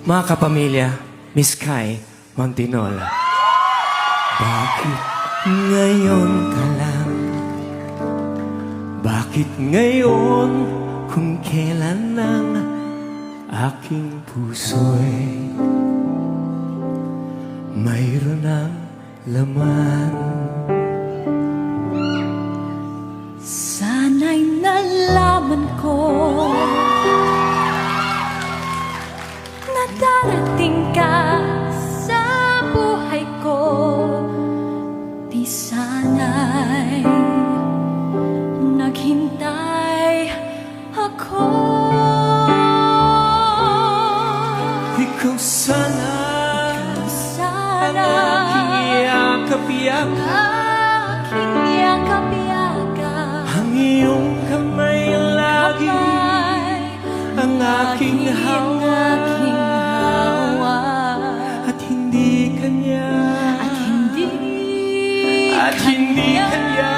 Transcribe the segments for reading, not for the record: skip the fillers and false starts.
Mga kapamilya, Miss Kai Montinol. Bakit ngayon ka lang? Bakit ngayon kung kailan ang aking puso'y mayroon ng laman? Sana'y nalaman ko na darating ka sa buhay ko. Di sana'y naghintay ako. Ikaw sana ang Sana aking yakap-yakap, aking yakap-yakap, ang iyong kamay lagi ang aking hawak, at hindi kanya, at hindi kanya.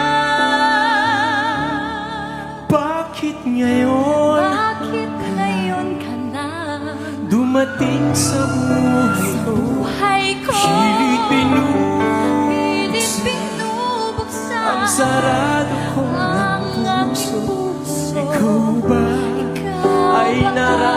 Bakit ngayon ka na dumating sa buhay ko? Pilit binubuksan ang sarado ko ng puso. Ikaw ba ay naranasan